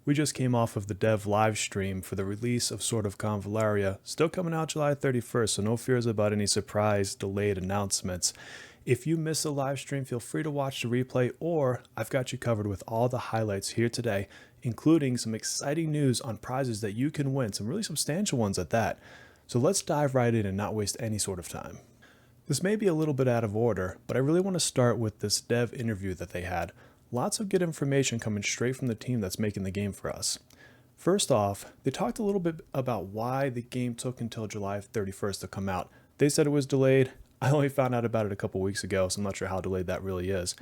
We just came off of the dev live stream for the release of Sort of Convallaria, still coming out July 31st, so no fears about any surprise delayed announcements. If you miss a live stream, feel free to watch the replay, or I've got you covered with all the highlights here today, including some exciting news on prizes that you can win, some really substantial ones at that. So let's dive right in and not waste any sort of time. This may be a little bit out of order, but I really want to start with this dev interview that they had. Lots of good information coming straight from the team that's making the game for us. First off, they talked a little bit about why the game took until July 31st to come out. They said it was delayed. I only found out about it a couple weeks ago, so I'm not sure how delayed that really is.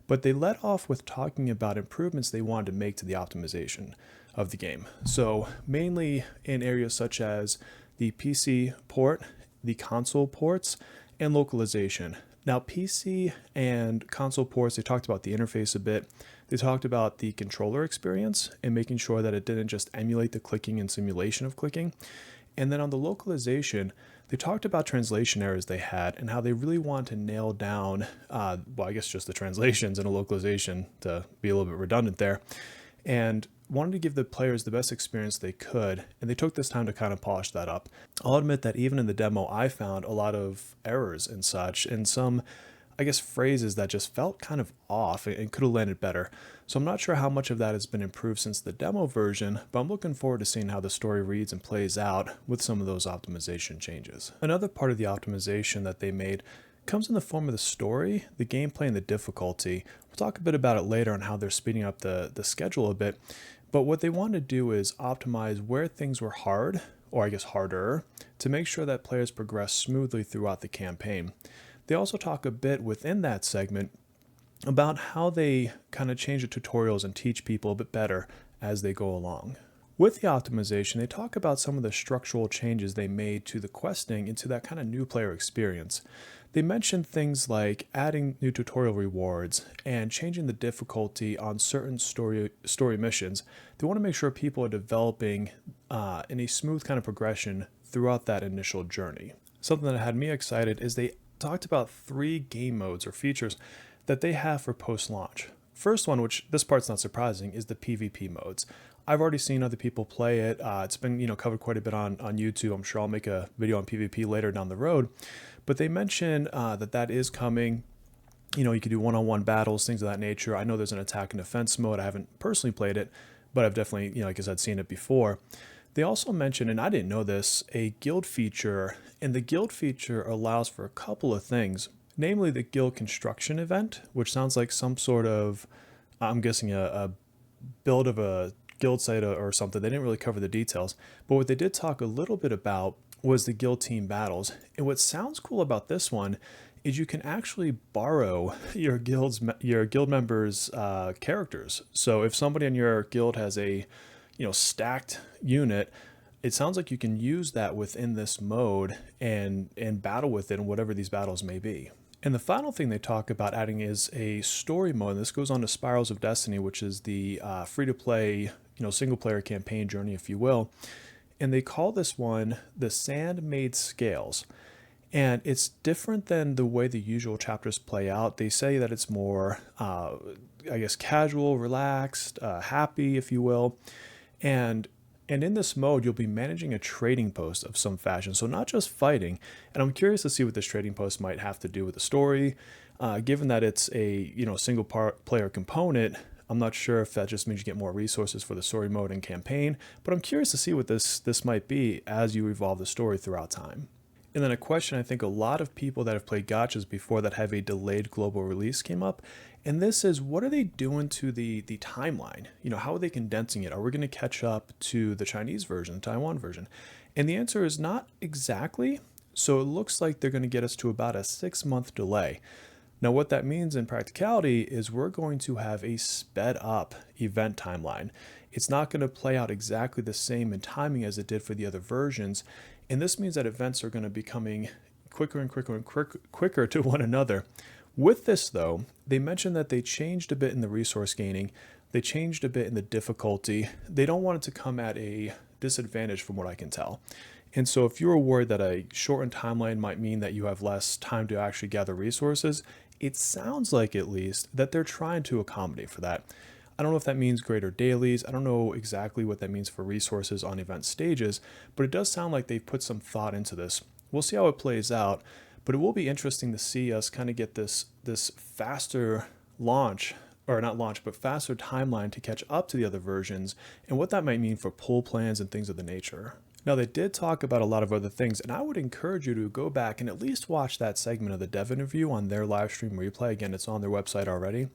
But they led off with talking about improvements they wanted to make to the optimization of the game. So mainly in areas such as the PC port, the console ports, and localization. Now, PC and console ports, they talked about the interface a bit. They talked about the controller experience and making sure that it didn't just emulate the clicking and simulation of clicking. And then on the localization, they talked about translation errors they had and how they really want to nail down, well, I guess just the translations and a localization, to be a little bit redundant there, and wanted to give the players the best experience they could, and they took this time to kind of polish that up. I'll admit that even in the demo, I found a lot of errors and such, and some, I guess, phrases that just felt kind of off and could have landed better. So I'm not sure how much of that has been improved since the demo version, but I'm looking forward to seeing how the story reads and plays out with some of those optimization changes. Another part of the optimization that they made comes in the form of the story, the gameplay, and the difficulty. We'll talk a bit about it later on how they're speeding up the schedule a bit. But what they want to do is optimize where things were hard, or I guess harder, to make sure that players progress smoothly throughout the campaign. They also talk a bit within that segment about how they kind of change the tutorials and teach people a bit better as they go along. With the optimization, they talk about some of the structural changes they made to the questing into that kind of new player experience. They mentioned things like adding new tutorial rewards and changing the difficulty on certain story missions. They want to make sure people are developing in a smooth kind of progression throughout that initial journey. Something that had me excited is they talked about 3 game modes or features that they have for post-launch. First one, which this part's not surprising, is the PvP modes. I've already seen other people play it. It's been covered quite a bit on YouTube. I'm sure I'll make a video on PvP later down the road. But they mentioned that is coming. You could do one-on-one battles, things of that nature. I know there's an attack and defense mode. I haven't personally played it, but I've definitely, like I said, seen it before. They also mentioned, and I didn't know this, a guild feature. And the guild feature allows for a couple of things, namely the guild construction event, which sounds like some sort of, I'm guessing a build of a guild site or something. They didn't really cover the details, but what they did talk a little bit about was the guild team battles. And what sounds cool about this one is you can actually borrow your guild members' characters. So if somebody in your guild has a stacked unit, it sounds like you can use that within this mode and battle with it in whatever these battles may be. And the final thing they talk about adding is a story mode. And this goes on to Spirals of Destiny, which is the free-to-play, single-player campaign journey, if you will. And they call this one the Sand-Made Scales. And it's different than the way the usual chapters play out. They say that it's more, I guess, casual, relaxed, happy, if you will. And in this mode, you'll be managing a trading post of some fashion. So not just fighting. And I'm curious to see what this trading post might have to do with the story. Given that it's a single player component, I'm not sure if that just means you get more resources for the story mode and campaign. But I'm curious to see what this might be as you evolve the story throughout time. And then a question I think a lot of people that have played gachas before that have a delayed global release came up. And this is, what are they doing to the timeline? How are they condensing it? Are we going to catch up to the Chinese version, the Taiwan version? And the answer is not exactly. So it looks like they're going to get us to about a 6-month delay. Now, what that means in practicality is we're going to have a sped up event timeline. It's not going to play out exactly the same in timing as it did for the other versions. And this means that events are going to be coming quicker and quicker and quicker to one another. With this, though, they mentioned that they changed a bit in the resource gaining. They changed a bit in the difficulty. They don't want it to come at a disadvantage from what I can tell. And so if you're worried that a shortened timeline might mean that you have less time to actually gather resources, it sounds like at least that they're trying to accommodate for that. I don't know if that means greater dailies. I don't know exactly what that means for resources on event stages, but it does sound like they've put some thought into this. We'll see how it plays out, but it will be interesting to see us kind of get this faster launch, or not launch, but faster timeline to catch up to the other versions and what that might mean for pull plans and things of the nature. Now, they did talk about a lot of other things, and I would encourage you to go back and at least watch that segment of the dev interview on their live stream replay. Again, it's on their website already.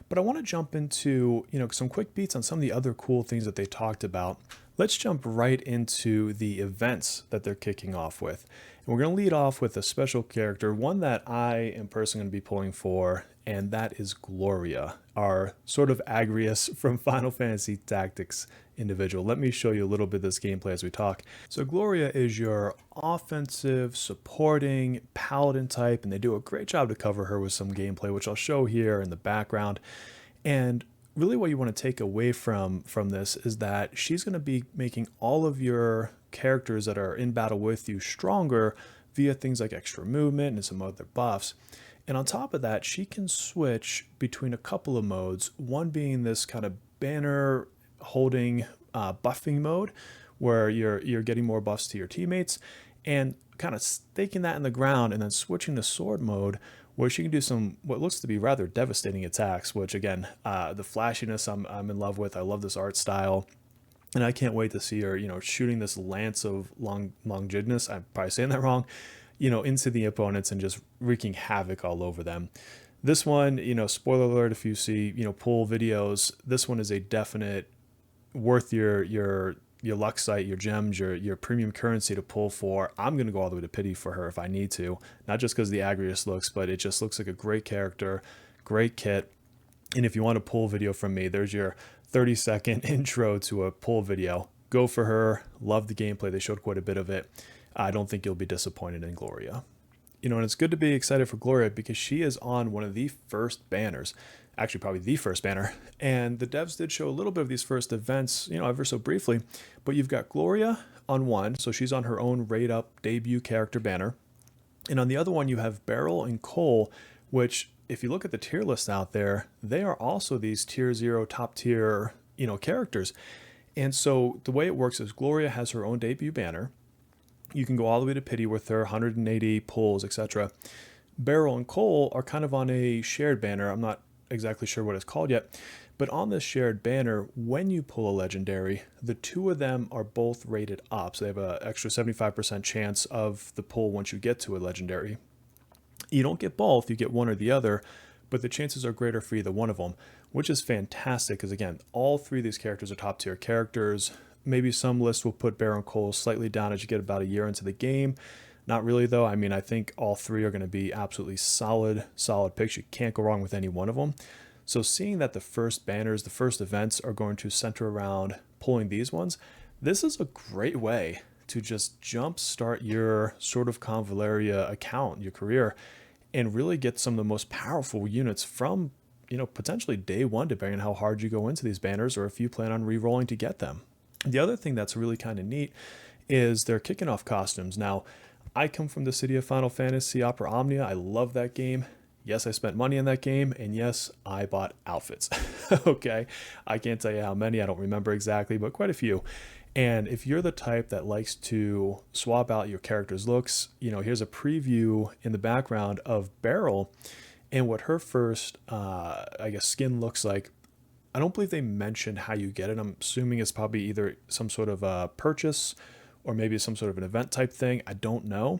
But I want to jump into, some quick beats on some of the other cool things that they talked about. Let's jump right into the events that they're kicking off with. And we're going to lead off with a special character, one that I am personally going to be pulling for, and that is Gloria, our sort of Agrius from Final Fantasy Tactics individual. Let me show you a little bit of this gameplay as we talk. So Gloria is your offensive, supporting paladin type, and they do a great job to cover her with some gameplay, which I'll show here in the background. And really what you want to take away from this is that she's going to be making all of your characters that are in battle with you stronger via things like extra movement and some other buffs. And on top of that, she can switch between a couple of modes, one being this kind of banner holding buffing mode where you're getting more buffs to your teammates, and kind of staking that in the ground and then switching to sword mode where she can do some what looks to be rather devastating attacks, which again, the flashiness I'm in love with. I love this art style, and I can't wait to see her shooting this lance of longitudinous, I'm probably saying that wrong, into the opponents and just wreaking havoc all over them. This one, spoiler alert if you see pull videos, this one is a definite worth your luck site, your gems, your premium currency to pull for. I'm going to go all the way to pity for her if I need to, not just because the Agrius looks, but it just looks like a great character, great kit. And if you want a pull video from me, there's your 30-second intro to a pull video. Go for her. Love the gameplay. They showed quite a bit of it. I don't think you'll be disappointed in Gloria. And it's good to be excited for Gloria because she is on one of the first banners, actually probably the first banner. And the devs did show a little bit of these first events, ever so briefly, but you've got Gloria on one. So she's on her own raid up debut character banner. And on the other one, you have Beryl and Cole, which if you look at the tier list out there, they are also these tier 0 top tier, characters. And so the way it works is Gloria has her own debut banner. You can go all the way to pity with her, 180 pulls, etc. Beryl and Cole are kind of on a shared banner. I'm not exactly sure what it's called yet, but on this shared banner, when you pull a legendary, the two of them are both rated up. So they have an extra 75% chance of the pull once you get to a legendary. You don't get both, you get one or the other, but the chances are greater for either one of them, which is fantastic because again, all three of these characters are top tier characters. Maybe some lists will put Beryl and Cole slightly down as you get about a year into the game. Not really though. I mean, I think all three are going to be absolutely solid picks. You can't go wrong with any one of them. So seeing that the first banners, the first events are going to center around pulling these ones, this is a great way to just jumpstart your sort of Convallaria account, your career, and really get some of the most powerful units from, potentially day one, depending on how hard you go into these banners or if you plan on re-rolling to get them. The other thing that's really kind of neat is they're kicking off costumes. Now, I come from the city of Final Fantasy Opera Omnia. I love that game. Yes, I spent money on that game, and yes, I bought outfits. Okay, I can't tell you how many, I don't remember exactly, but quite a few. And if you're the type that likes to swap out your character's looks, here's a preview in the background of Beryl and what her first, skin looks like. I don't believe they mentioned how you get it. I'm assuming it's probably either some sort of a purchase or maybe some sort of an event type thing. I don't know,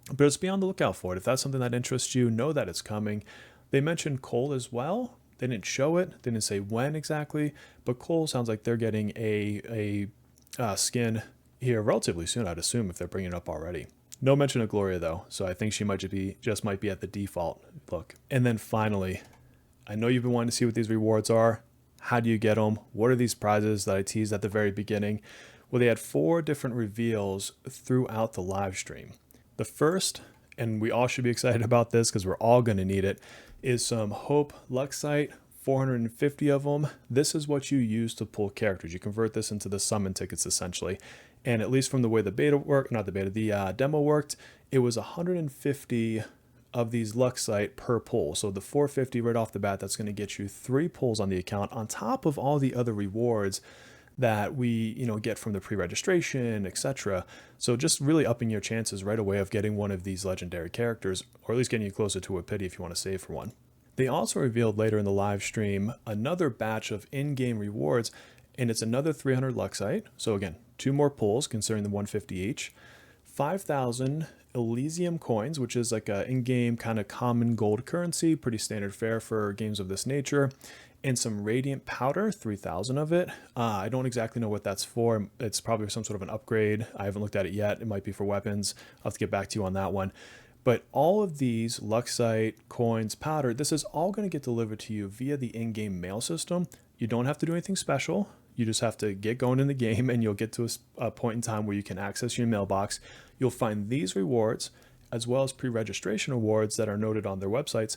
but just be on the lookout for it. If that's something that interests you, know that it's coming. They mentioned Cole as well. They didn't show it. They didn't say when exactly, but Cole sounds like they're getting a skin here relatively soon, I'd assume, if they're bringing it up already. No mention of Gloria though, so I think she might be at the default look. And then finally, I know you've been wanting to see what these rewards are. How do you get them? What are these prizes that I teased at the very beginning? Well, they had 4 different reveals throughout the live stream. The first, and we all should be excited about this because we're all going to need it, is some Hope Luxite, 450 of them. This is what you use to pull characters. You convert this into the summon tickets essentially. And at least from the way the beta worked, not the beta, the demo worked, it was 150 of these Luxite per pull. So the 450 right off the bat, that's going to get you 3 pulls on the account on top of all the other rewards that we get from the pre-registration, etc. So just really upping your chances right away of getting one of these legendary characters, or at least getting you closer to a pity if you want to save for one. They also revealed later in the live stream another batch of in-game rewards, and it's another 300 Luxite. So again, 2 more pulls considering the 150 each. 5,000 Elysium coins, which is like a in-game kind of common gold currency, pretty standard fare for games of this nature, and some Radiant Powder, 3,000 of it. I don't exactly know what that's for. It's probably some sort of an upgrade. I haven't looked at it yet. It might be for weapons. I'll have to get back to you on that one. But all of these Luxite, coins, powder, this is all going to get delivered to you via the in-game mail system. You don't have to do anything special. You just have to get going in the game, and you'll get to a point in time where you can access your mailbox. You'll find these rewards as well as pre-registration rewards that are noted on their websites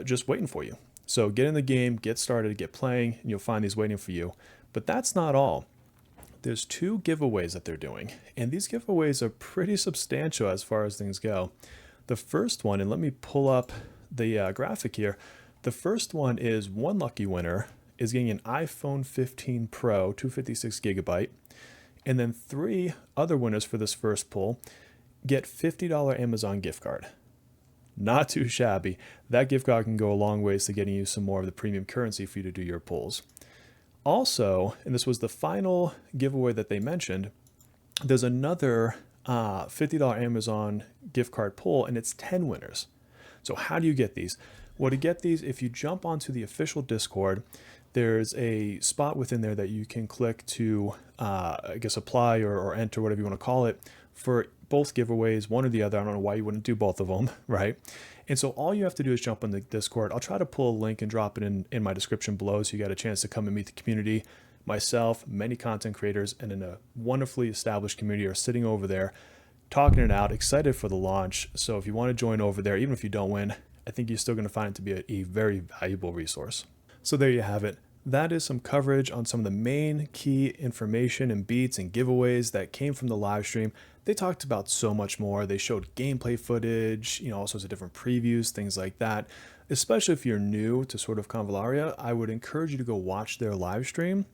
just waiting for you. So get in the game, get started, get playing, and you'll find these waiting for you. But that's not all. There's 2 giveaways that they're doing, and these giveaways are pretty substantial as far as things go. The first one, and let me pull up the graphic here. The first one is one lucky winner is getting an iPhone 15 Pro 256 gigabyte, and then 3 other winners for this first pull get $50 Amazon gift card. Not too shabby. That gift card can go a long ways to getting you some more of the premium currency for you to do your pulls. Also, and this was the final giveaway that they mentioned, there's another $50 Amazon gift card pull, and it's 10 winners. So how do you get these? Well, to get these, if you jump onto the official Discord, there's a spot within there that you can click to, I guess, apply or enter, whatever you want to call it, for both giveaways, one or the other. I don't know why you wouldn't do both of them, right? And so all you have to do is jump on the Discord. I'll try to pull a link and drop it in my description below so you got a chance to come and meet the community. Myself, many content creators, and in a wonderfully established community are sitting over there, talking it out, excited for the launch. So if you want to join over there, even if you don't win, I think you're still going to find it to be a very valuable resource. So there you have it. That is some coverage on some of the main key information and beats and giveaways that came from the live stream. They talked about so much more. They showed gameplay footage, all sorts of different previews, things like that. Especially if you're new to sort of Convallaria, I would encourage you to go watch their live stream.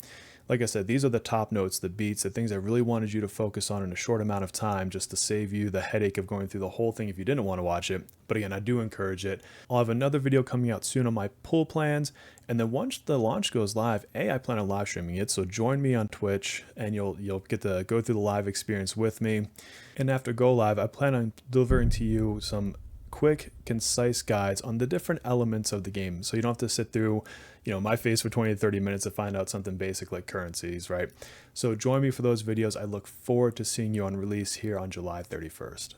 Like I said, these are the top notes, the beats, the things I really wanted you to focus on in a short amount of time just to save you the headache of going through the whole thing if you didn't want to watch it. But again, I do encourage it. I'll have another video coming out soon on my pull plans. And then once the launch goes live, I plan on live streaming it. So join me on Twitch and you'll get to go through the live experience with me. And after go live, I plan on delivering to you some quick, concise guides on the different elements of the game. So you don't have to sit through, my face for 20 to 30 minutes to find out something basic like currencies, right? So join me for those videos. I look forward to seeing you on release here on July 31st.